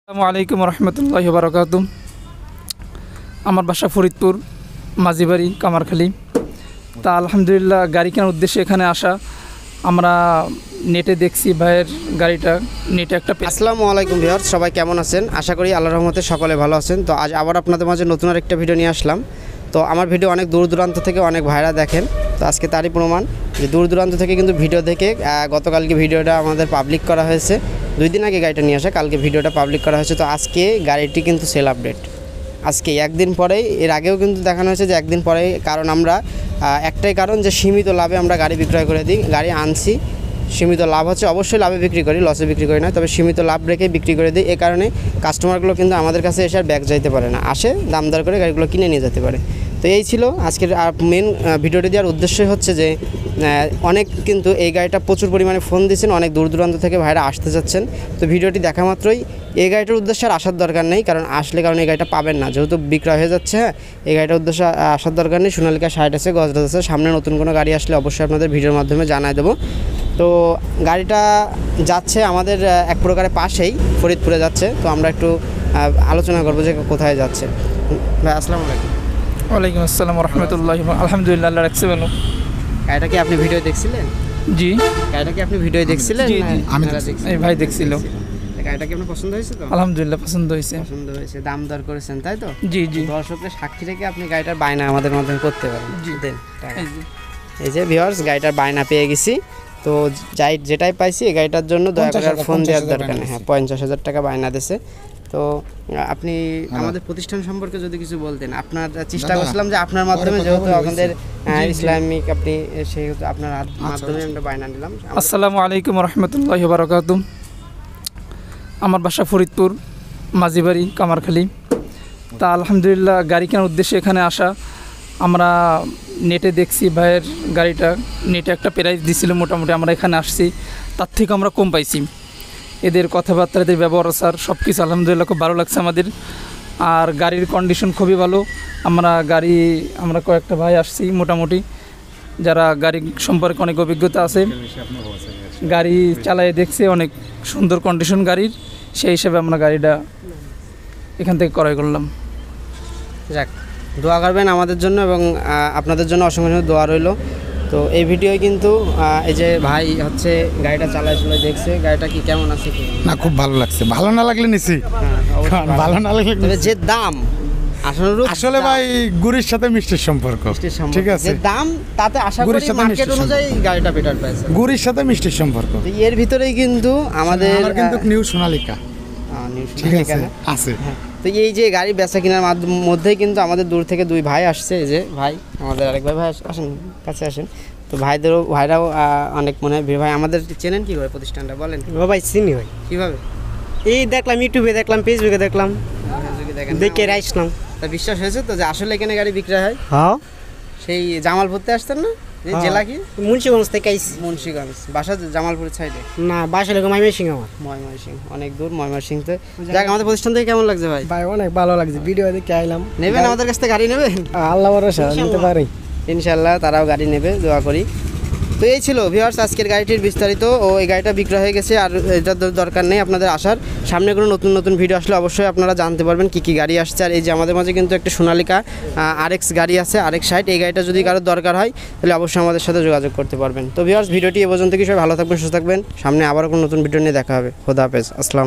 আসসালামু আলাইকুম রহমতুল্লাহি বারাকাতুহু। আমার বাসা ফরিদপুর, মাঝিবাড়ি, কামারখালী। তা আলহামদুলিল্লাহ গাড়ি কেনার উদ্দেশ্যে এখানে আসা। আমরা নেটে দেখছি ভাইয়ের গাড়িটা, নেটে একটা আসসালামু আলাইকুম ভিউয়ার্স, সবাই কেমন আছেন? আশা করি আল্লাহর রহমতে সকলে ভালো আছেন। তো আজ আবার আপনাদের মাঝে নতুন আরেকটা ভিডিও নিয়ে আসলাম। তো আমার ভিডিও অনেক দূর দূরান্ত থেকে অনেক ভাইরা দেখেন, তো আজকে তারই প্রমাণ যে দূর দূরান্ত থেকে কিন্তু ভিডিও দেখে গতকালকে ভিডিওটা আমাদের পাবলিক করা হয়েছে। 2 দিন আগে গাড়িটা নিয়ে আসা, কালকে ভিডিওটা পাবলিক করা হয়েছে। তো আজকে গাড়িটি কিন্তু সেল আপডেট, আজকে একদিন পরেই। এর আগেও কিন্তু দেখানো হয়েছে যে একদিন পরেই, কারণ আমরা একটাই কারণ যে সীমিত লাভে আমরা গাড়ি বিক্রয় করে দিই। গাড়ি আনছি, সীমিত লাভ হচ্ছে, অবশ্যই লাভে বিক্রি করি, লসে বিক্রি করি না, তবে সীমিত লাভ রেখে বিক্রি করে দিই। এ কারণে কাস্টমারগুলো কিন্তু আমাদের কাছে এসে আর ব্যাক যাইতে পারে না, আসে দাম দর করে গাড়িগুলো কিনে নিয়ে যেতে পারে। তো এই ছিল আজকের মেন ভিডিওটি দেওয়ার উদ্দেশ্যই হচ্ছে যে অনেক কিন্তু এই গাড়িটা প্রচুর পরিমাণে ফোন দিয়েছেন, অনেক দূর দূরান্ত থেকে ভাইরা আসতে যাচ্ছেন। তো ভিডিওটি দেখা মাত্রই এই গাড়িটার উদ্দেশ্যে আর আসার দরকার নেই, কারণ এই গাড়িটা পাবেন না, যেহেতু বিক্রয় হয়ে যাচ্ছে। হ্যাঁ, এই গাড়িটার উদ্দেশ্যে আসার দরকার নেই। সোনালিকা 60 আছে, গজরাজ আছে, সামনে নতুন কোনো গাড়ি আসলে অবশ্যই আপনাদের ভিডিওর মাধ্যমে জানাই দেবো। তো গাড়িটা যাচ্ছে আমাদের এক প্রকারের পাশেই, ফরিদপুরে যাচ্ছে। তো আমরা একটু আলোচনা করবো যে কোথায় যাচ্ছে। ভাই আসসালামু আলাইকুম। ওয়ালাইকুম আসসালাম রহমতুল্লাহি। আলহামদুলিল্লাহ, আল্লাহ রাখছে ভালো। গাড়িটা কি আপনি ভিডিও দেখছিলেন? জি, গাড়িটা কি আপনি ভিডিও দেখছিলেন? এই ভাই দেখছিল। গাড়িটা কি আপনার পছন্দ হয়েছে? তো আলহামদুলিল্লাহ পছন্দ হয়েছে। পছন্দ হয়েছে, দাম দর করেছেন তাই তো? জি জি। দর্শকদের সাক্ষী রেখে আপনি গাড়িটার বায়না আমাদের মাধ্যমে করতে পারেন। জি দেন এই যে। এই যে ভিউয়ার্স, গাড়িটার বায়না পেয়ে গেছি। তো যেটাই পাইছি এই গাড়িটার জন্য দয়া করে আর ফোন দেওয়ার দরকার নেই। হ্যাঁ, 50,000 টাকা বায়না দিয়েছে। তো আপনি আমাদের প্রতিষ্ঠান সম্পর্কে যদি কিছু বলতেন। আপনার চেষ্টা করছিলাম যে আপনার মাধ্যমে, যেহেতু আমাদের ইসলামিক, আপনি সেহেতু আপনার মাধ্যমে আমরা বায়না নিলাম। আসসালামু আলাইকুম রহমতুল্লাহি বারাকাতুহু। আমার বাসা ফরিদপুর, মাঝিবাড়ি, কামারখালী। তা আলহামদুলিল্লাহ গাড়ি কেনার উদ্দেশ্যে এখানে আসা। আমরা নেটে দেখছি ভাইয়ের গাড়িটা, নেটে একটা প্রাইস দিছিল মোটামুটি। আমরা এখানে আসছি, তার থেকে আমরা কম পাইছি। এদের কথাবার্তা, এদের ব্যবহার স্যার সব কিছু আলহামদুলিল্লাহ খুব ভালো লাগছে আমাদের। আর গাড়ির কন্ডিশন খুবই ভালো। আমরা কয়েকটা ভাই আসছি মোটামুটি, যারা গাড়ি সম্পর্কে অনেক অভিজ্ঞতা আছে, গাড়ি চালায়ে দেখছে, অনেক সুন্দর কন্ডিশন গাড়ির। সেই হিসেবে আমরা গাড়িটা এখান থেকে ক্রয় করলাম। যাক, দোয়া করবেন আমাদের জন্য এবং আপনাদের জন্য অসংখ্য দোয়া রইল। তো এই ভিডিওয় কিন্তু এই যে ভাই হচ্ছে গাড়িটা চালাইছিল, দেখছে গাড়িটা কি কেমন আছে কি না, খুব ভালো লাগছে। ভালো না লাগলে নিছি, ভালো না লাগলে তবে যে দাম আসলে ভাই গুড়ির সাথে মিষ্টির সম্পর্ক, ঠিক আছে? যে দাম তাতে আশা করি মার্কেট অনুযায়ী গাড়িটা বেটার পাইছে। গুড়ির সাথে মিষ্টির সম্পর্ক, এর ভিতরেই কিন্তু আমাদের কিন্তু নিউ সোনালিকা ঠিক আছে। তো এই যে গাড়ি বেচা কেনার মধ্যেই কিন্তু আমাদের দূর থেকে 2 ভাই আসছে। এই যে ভাই, আমাদের আরেক ভাই আসেন, কাছে আসেন। তো ভাইরাও অনেক মনে হয় ভাই আমাদের চেনেন কি করে প্রতিষ্ঠানটা বলেন? ভাই চিনি ভাই, কিভাবে? এই দেখলাম ইউটিউবে, দেখলাম ফেসবুকে, দেখলাম দেখে আসলাম। তা বিশ্বাস হয়েছে তো যে আসলে এখানে গাড়ি বিক্রয় হয়? হ্যাঁ, সেই জামালপুরতে আসতেন না? জেলা কি? মুন্সিগঞ্জ থেকে আইছি। মুন্সিগঞ্জ, বাসা জামালপুরের সাইডে? না, বাসা লোক ময়মনসিংহ। আমার ময়মনসিংহ, অনেক দূর ময়মনসিংহতে। যাক, আমাদের প্রতিষ্ঠান থেকে কেমন লাগছে ভাই? ভাই অনেক ভালো লাগছে, ভিডিও দেখে আইলাম। নেবেন আমাদের কাছ থেকে গাড়ি নেবেন? আল্লাহ ভরসা, নিতে পারি ইনশাল্লাহ, তারাও গাড়ি নেবে, দোয়া করি। তো এই ছিল ভিউয়ার্স আজকের গাড়িটির বিস্তারিত। ও এই গাড়িটা বিক্রয় হয়ে গেছে, আর এটার দরকার নেই আপনাদের আসার। সামনে কোনো নতুন নতুন ভিডিও আসলে অবশ্যই আপনারা জানতে পারবেন কী কী গাড়ি আসছে। আর এই যে আমাদের মাঝে কিন্তু একটা সোনালিকা RX গাড়ি আছে, RX 60। এই গাড়িটা যদি কারোর দরকার হয় তাহলে অবশ্যই আমাদের সাথে যোগাযোগ করতে পারবেন। তো ভিউয়ার্স, ভিডিওটি এ পর্যন্ত, কি সবাই ভালো থাকবেন, সুস্থ থাকবেন। সামনে আবারও কোনো নতুন ভিডিও নিয়ে দেখা হবে। খোদা হাফেজ, আসসালামু।